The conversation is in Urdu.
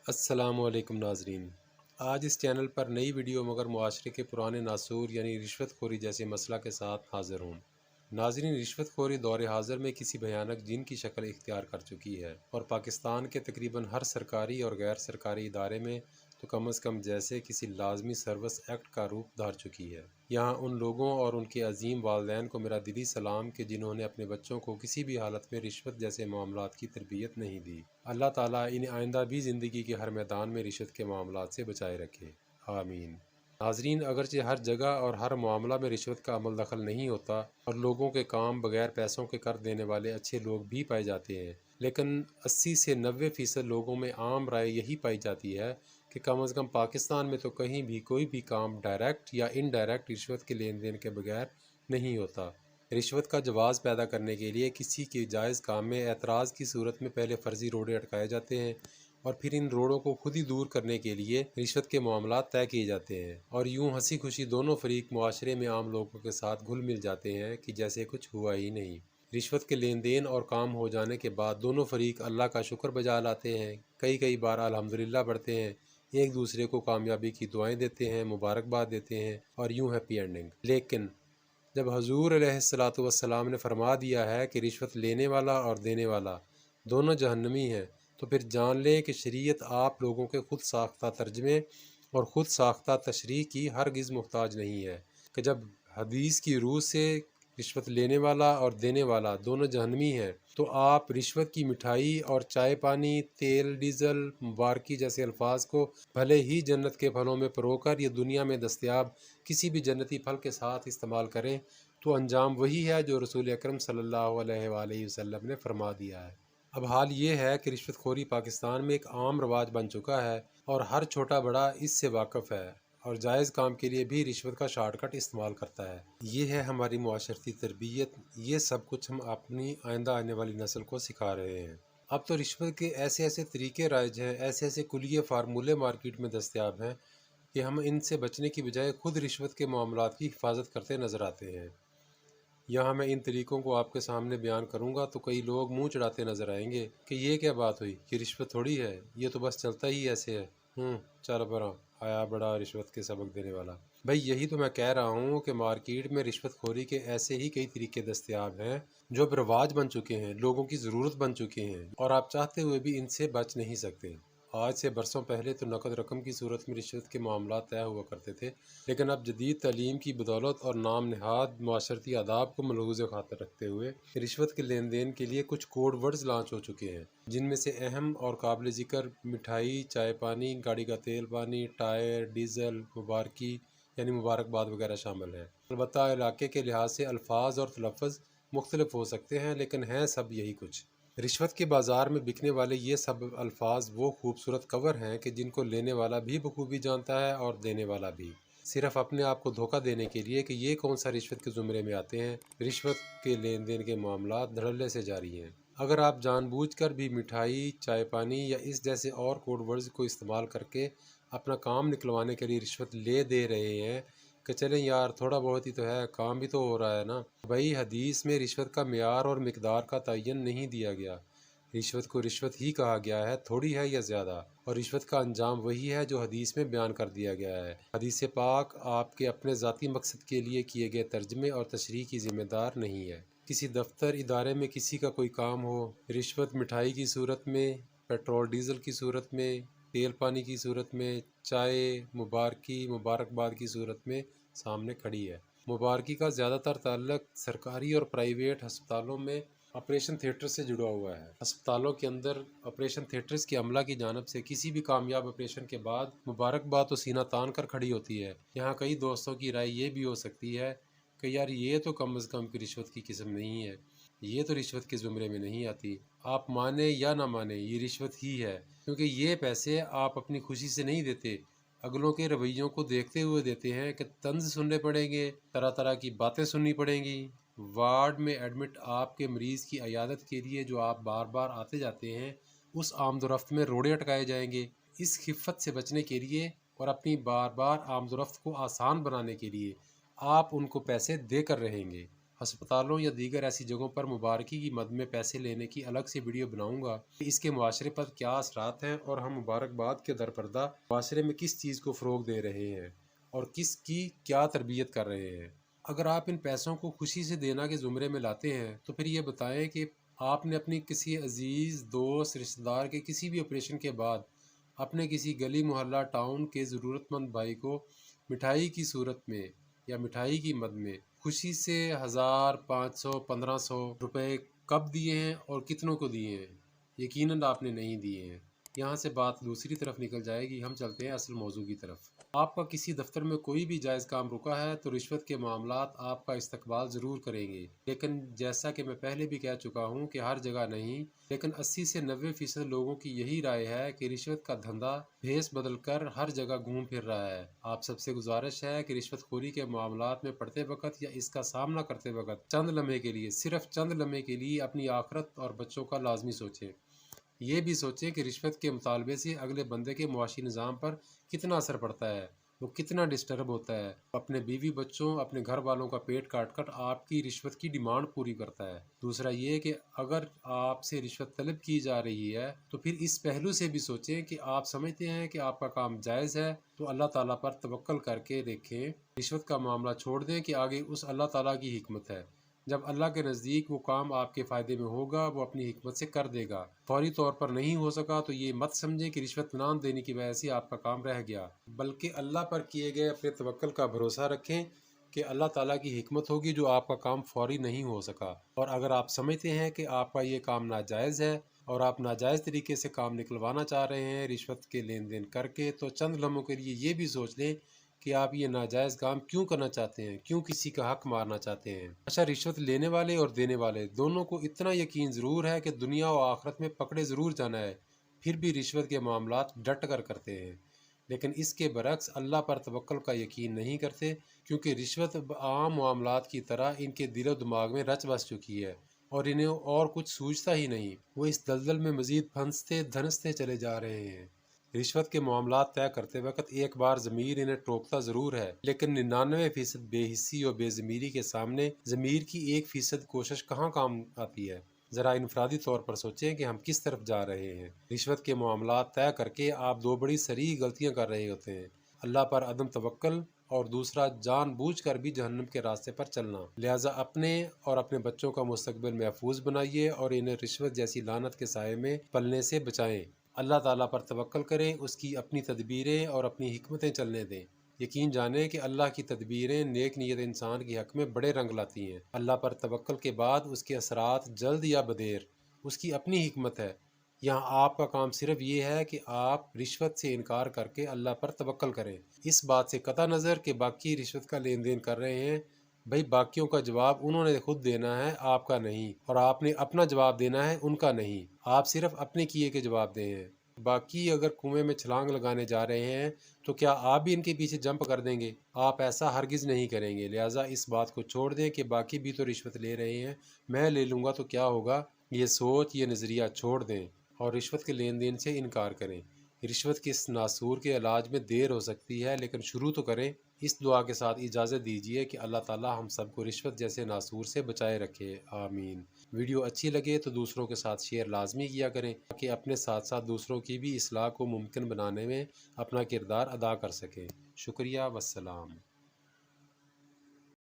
السلام علیکم ناظرین، آج اس چینل پر نئی ویڈیو مگر معاشرے کے پرانے ناسور یعنی رشوت خوری جیسے مسئلہ کے ساتھ حاضر ہوں۔ ناظرین، رشوت خوری دور حاضر میں کسی بھیانک جن کی شکل اختیار کر چکی ہے اور پاکستان کے تقریباً ہر سرکاری اور غیر سرکاری ادارے میں تو کم از کم جیسے کسی لازمی سروس ایکٹ کا روپ دھار چکی ہے۔ یہاں ان لوگوں اور ان کے عظیم والدین کو میرا دلی سلام کہ جنہوں نے اپنے بچوں کو کسی بھی حالت میں رشوت جیسے معاملات کی تربیت نہیں دی۔ اللہ تعالیٰ انہیں آئندہ بھی زندگی کے ہر میدان میں رشوت کے معاملات سے بچائے رکھے، آمین۔ ناظرین، اگرچہ ہر جگہ اور ہر معاملہ میں رشوت کا عمل دخل نہیں ہوتا اور لوگوں کے کام بغیر پیسوں کے کر دینے والے اچھے لوگ بھی پائے جاتے ہیں، لیکن 80 سے 90% لوگوں میں عام رائے یہی پائی جاتی ہے کہ کم از کم پاکستان میں تو کہیں بھی کوئی بھی کام ڈائریکٹ یا انڈائریکٹ رشوت کے لین دین کے بغیر نہیں ہوتا۔ رشوت کا جواز پیدا کرنے کے لیے کسی کے جائز کام میں اعتراض کی صورت میں پہلے فرضی روڑے اٹکائے جاتے ہیں اور پھر ان روڑوں کو خود ہی دور کرنے کے لیے رشوت کے معاملات طے کیے جاتے ہیں، اور یوں ہنسی خوشی دونوں فریق معاشرے میں عام لوگوں کے ساتھ گھل مل جاتے ہیں کہ جیسے کچھ ہوا ہی نہیں۔ رشوت کے لین دین اور کام ہو جانے کے بعد دونوں فریق اللہ کا شکر بجا لاتے ہیں، کئی بار الحمدللہ پڑھتے ہیں، ایک دوسرے کو کامیابی کی دعائیں دیتے ہیں، مبارکباد دیتے ہیں، اور یوں ہیپی اینڈنگ۔ لیکن جب حضور علیہ الصلاۃ والسلام نے فرما دیا ہے کہ رشوت لینے والا اور دینے والا دونوں جہنمی ہیں، تو پھر جان لیں کہ شریعت آپ لوگوں کے خود ساختہ ترجمے اور خود ساختہ تشریح کی ہرگز محتاج نہیں ہے کہ جب حدیث کی روح سے رشوت لینے والا اور دینے والا دونوں جہنمی ہیں، تو آپ رشوت کی مٹھائی اور چائے پانی، تیل، ڈیزل، مبارکی جیسے الفاظ کو بھلے ہی جنت کے پھلوں میں پرو کر یا دنیا میں دستیاب کسی بھی جنتی پھل کے ساتھ استعمال کریں تو انجام وہی ہے جو رسول اکرم صلی اللہ علیہ وآلہ وسلم نے فرما دیا ہے۔ اب حال یہ ہے کہ رشوت خوری پاکستان میں ایک عام رواج بن چکا ہے اور ہر چھوٹا بڑا اس سے واقف ہے اور جائز کام کے لیے بھی رشوت کا شارٹ کٹ استعمال کرتا ہے۔ یہ ہے ہماری معاشرتی تربیت، یہ سب کچھ ہم اپنی آئندہ آنے والی نسل کو سکھا رہے ہیں۔ اب تو رشوت کے ایسے طریقے رائج ہیں، ایسے کلیے فارمولے مارکیٹ میں دستیاب ہیں کہ ہم ان سے بچنے کی بجائے خود رشوت کے معاملات کی حفاظت کرتے نظر آتے ہیں۔ یہاں میں ان طریقوں کو آپ کے سامنے بیان کروں گا تو کئی لوگ منہ چڑھاتے نظر آئیں گے کہ یہ کیا بات ہوئی، یہ رشوت تھوڑی ہے، یہ تو بس چلتا ہی ایسے ہے۔ چل برا آیا بڑا رشوت کے سبق دینے والا۔ بھائی یہی تو میں کہہ رہا ہوں کہ مارکیٹ میں رشوت خوری کے ایسے ہی کئی طریقے دستیاب ہیں جو اب رواج بن چکے ہیں، لوگوں کی ضرورت بن چکے ہیں، اور آپ چاہتے ہوئے بھی ان سے بچ نہیں سکتے۔ آج سے برسوں پہلے تو نقد رقم کی صورت میں رشوت کے معاملات طے ہوا کرتے تھے، لیکن اب جدید تعلیم کی بدولت اور نام نہاد معاشرتی آداب کو ملحوظ خاطر رکھتے ہوئے رشوت کے لین دین کے لیے کچھ کوڈ ورڈز لانچ ہو چکے ہیں، جن میں سے اہم اور قابل ذکر مٹھائی، چائے پانی، گاڑی کا تیل پانی، ٹائر، ڈیزل، مبارکی یعنی مبارکباد وغیرہ شامل ہیں۔ البتہ علاقے کے لحاظ سے الفاظ اور تلفظ مختلف ہو سکتے ہیں، لیکن ہیں سب یہی کچھ۔ رشوت کے بازار میں بکنے والے یہ سب الفاظ وہ خوبصورت کور ہیں کہ جن کو لینے والا بھی بخوبی جانتا ہے اور دینے والا بھی، صرف اپنے آپ کو دھوکہ دینے کے لیے کہ یہ کون سا رشوت کے زمرے میں آتے ہیں۔ رشوت کے لین دین کے معاملات دھڑلے سے جاری ہیں۔ اگر آپ جان بوجھ کر بھی مٹھائی، چائے پانی یا اس جیسے اور کوڈ ورڈز کو استعمال کر کے اپنا کام نکلوانے کے لیے رشوت لے دے رہے ہیں کہ چلیں یار تھوڑا بہت ہی تو ہے، کام بھی تو ہو رہا ہے نا، بھائی حدیث میں رشوت کا معیار اور مقدار کا تعین نہیں دیا گیا۔ رشوت کو رشوت ہی کہا گیا ہے، تھوڑی ہے یا زیادہ، اور رشوت کا انجام وہی ہے جو حدیث میں بیان کر دیا گیا ہے۔ حدیث پاک آپ کے اپنے ذاتی مقصد کے لیے کیے گئے ترجمے اور تشریح کی ذمہ دار نہیں ہے۔ کسی دفتر ادارے میں کسی کا کوئی کام ہو، رشوت مٹھائی کی صورت میں، پیٹرول ڈیزل کی صورت میں، تیل پانی کی صورت میں، چائے، مبارکی، مبارکباد کی صورت میں سامنے کھڑی ہے۔ مبارکی کا زیادہ تر تعلق سرکاری اور پرائیویٹ ہسپتالوں میں آپریشن تھیٹر سے جڑا ہوا ہے۔ ہسپتالوں کے اندر آپریشن تھیٹرز کے عملہ کی جانب سے کسی بھی کامیاب آپریشن کے بعد مبارکباد تو سینہ تان کر کھڑی ہوتی ہے۔ یہاں کئی دوستوں کی رائے یہ بھی ہو سکتی ہے کہ یار یہ تو کم از کم کی رشوت کی قسم نہیں ہے، یہ تو رشوت کے زمرے میں نہیں آتی۔ آپ مانیں یا نہ مانیں یہ رشوت ہی ہے، کیونکہ یہ پیسے آپ اپنی خوشی سے نہیں دیتے، اگلوں کے رویوں کو دیکھتے ہوئے دیتے ہیں کہ طنز سننے پڑیں گے، طرح کی باتیں سننی پڑیں گی۔ وارڈ میں ایڈمٹ آپ کے مریض کی عیادت کے لیے جو آپ بار بار آتے جاتے ہیں، اس آمد و رفت میں روڑے اٹکائے جائیں گے۔ اس خفت سے بچنے کے لیے اور اپنی بار بار آمد و رفت کو آسان بنانے کے لیے آپ ان کو پیسے دے کر رہیں گے۔ ہسپتالوں یا دیگر ایسی جگہوں پر مبارکی کی مد میں پیسے لینے کی الگ سے ویڈیو بناؤں گا کہ اس کے معاشرے پر کیا اثرات ہیں اور ہم مبارکباد کے درپردہ معاشرے میں کس چیز کو فروغ دے رہے ہیں اور کس کی کیا تربیت کر رہے ہیں۔ اگر آپ ان پیسوں کو خوشی سے دینا کے زمرے میں لاتے ہیں تو پھر یہ بتائیں کہ آپ نے اپنی کسی عزیز دوست رشتہ دار کے کسی بھی آپریشن کے بعد اپنے کسی گلی محلہ ٹاؤن کے ضرورت مند بھائی کو مٹھائی کی صورت میں یا مٹھائی کی مد میں خوشی سے 1000 500 1500 روپے کب دیے ہیں اور کتنوں کو دیے ہیں؟ یقیناً آپ نے نہیں دیے ہیں۔ یہاں سے بات دوسری طرف نکل جائے گی، ہم چلتے ہیں اصل موضوع کی طرف۔ آپ کا کسی دفتر میں کوئی بھی جائز کام رکا ہے تو رشوت کے معاملات آپ کا استقبال ضرور کریں گے، لیکن جیسا کہ میں پہلے بھی کہہ چکا ہوں کہ ہر جگہ نہیں، لیکن 80 سے 90% لوگوں کی یہی رائے ہے کہ رشوت کا دھندا بھیس بدل کر ہر جگہ گھوم پھر رہا ہے۔ آپ سب سے گزارش ہے کہ رشوت خوری کے معاملات میں پڑتے وقت یا اس کا سامنا کرتے وقت چند لمحے کے لیے، صرف چند لمحے کے لیے اپنی آخرت اور بچوں کا لازمی سوچیں۔ یہ بھی سوچیں کہ رشوت کے مطالبے سے اگلے بندے کے معاشی نظام پر کتنا اثر پڑتا ہے، وہ کتنا ڈسٹرب ہوتا ہے، اپنے بیوی بچوں اپنے گھر والوں کا پیٹ کاٹ کر آپ کی رشوت کی ڈیمانڈ پوری کرتا ہے۔ دوسرا یہ کہ اگر آپ سے رشوت طلب کی جا رہی ہے تو پھر اس پہلو سے بھی سوچیں کہ آپ سمجھتے ہیں کہ آپ کا کام جائز ہے تو اللہ تعالیٰ پر توکل کر کے دیکھیں، رشوت کا معاملہ چھوڑ دیں کہ آگے اس اللہ تعالیٰ کی حکمت ہے۔ جب اللہ کے نزدیک وہ کام آپ کے فائدے میں ہوگا وہ اپنی حکمت سے کر دے گا۔ فوری طور پر نہیں ہو سکا تو یہ مت سمجھیں کہ رشوت نہ دینے کی وجہ سے آپ کا کام رہ گیا، بلکہ اللہ پر کیے گئے اپنے توکل کا بھروسہ رکھیں کہ اللہ تعالیٰ کی حکمت ہوگی جو آپ کا کام فوری نہیں ہو سکا۔ اور اگر آپ سمجھتے ہیں کہ آپ کا یہ کام ناجائز ہے اور آپ ناجائز طریقے سے کام نکلوانا چاہ رہے ہیں رشوت کے لین دین کر کے، تو چند لمحوں کے لیے یہ بھی سوچ لیں کہ آپ یہ ناجائز کام کیوں کرنا چاہتے ہیں، کیوں کسی کا حق مارنا چاہتے ہیں۔ اچھا، رشوت لینے والے اور دینے والے دونوں کو اتنا یقین ضرور ہے کہ دنیا و آخرت میں پکڑے ضرور جانا ہے، پھر بھی رشوت کے معاملات ڈٹ کر کرتے ہیں، لیکن اس کے برعکس اللہ پر توکل کا یقین نہیں کرتے، کیونکہ رشوت عام معاملات کی طرح ان کے دل و دماغ میں رچ بس چکی ہے اور انہیں اور کچھ سوچتا ہی نہیں۔ وہ اس دلدل میں مزید پھنستے دھنستے چلے جا رہے ہیں۔ رشوت کے معاملات طے کرتے وقت ایک بار ضمیر انہیں ٹوکتا ضرور ہے، لیکن 99% بے حسی اور بے ضمیری کے سامنے ضمیر کی 1% کوشش کہاں کام آتی ہے؟ ذرا انفرادی طور پر سوچیں کہ ہم کس طرف جا رہے ہیں۔ رشوت کے معاملات طے کر کے آپ دو بڑی صریح غلطیاں کر رہے ہوتے ہیں: اللہ پر عدم توکل اور دوسرا جان بوجھ کر بھی جہنم کے راستے پر چلنا۔ لہٰذا اپنے اور اپنے بچوں کا مستقبل محفوظ بنائیے اور انہیں رشوت جیسی لعنت کے سائے میں پلنے سے بچائیں۔ اللہ تعالیٰ پر توکل کریں، اس کی اپنی تدبیریں اور اپنی حکمتیں چلنے دیں۔ یقین جانیں کہ اللہ کی تدبیریں نیک نیت انسان کے حق میں بڑے رنگ لاتی ہیں۔ اللہ پر توکل کے بعد اس کے اثرات جلد یا بدیر اس کی اپنی حکمت ہے۔ یہاں آپ کا کام صرف یہ ہے کہ آپ رشوت سے انکار کر کے اللہ پر توکل کریں، اس بات سے قطع نظر کہ باقی رشوت کا لین دین کر رہے ہیں۔ بھئی باقیوں کا جواب انہوں نے خود دینا ہے، آپ کا نہیں، اور آپ نے اپنا جواب دینا ہے، ان کا نہیں۔ آپ صرف اپنے کیے کے جواب دیں ہیں۔ باقی اگر کنویں میں چھلانگ لگانے جا رہے ہیں تو کیا آپ بھی ان کے پیچھے جمپ کر دیں گے؟ آپ ایسا ہرگز نہیں کریں گے۔ لہٰذا اس بات کو چھوڑ دیں کہ باقی بھی تو رشوت لے رہے ہیں، میں لے لوں گا تو کیا ہوگا، یہ سوچ یہ نظریہ چھوڑ دیں اور رشوت کے لین دین سے انکار کریں۔ رشوت کے اس ناسور کے علاج میں دیر ہو سکتی ہے، لیکن شروع تو کریں۔ اس دعا کے ساتھ اجازت دیجیے کہ اللہ تعالی ہم سب کو رشوت جیسے ناسور سے بچائے رکھے، آمین۔ ویڈیو اچھی لگے تو دوسروں کے ساتھ شیئر لازمی کیا کریں تاکہ اپنے ساتھ ساتھ دوسروں کی بھی اصلاح کو ممکن بنانے میں اپنا کردار ادا کر سکیں۔ شکریہ، والسلام۔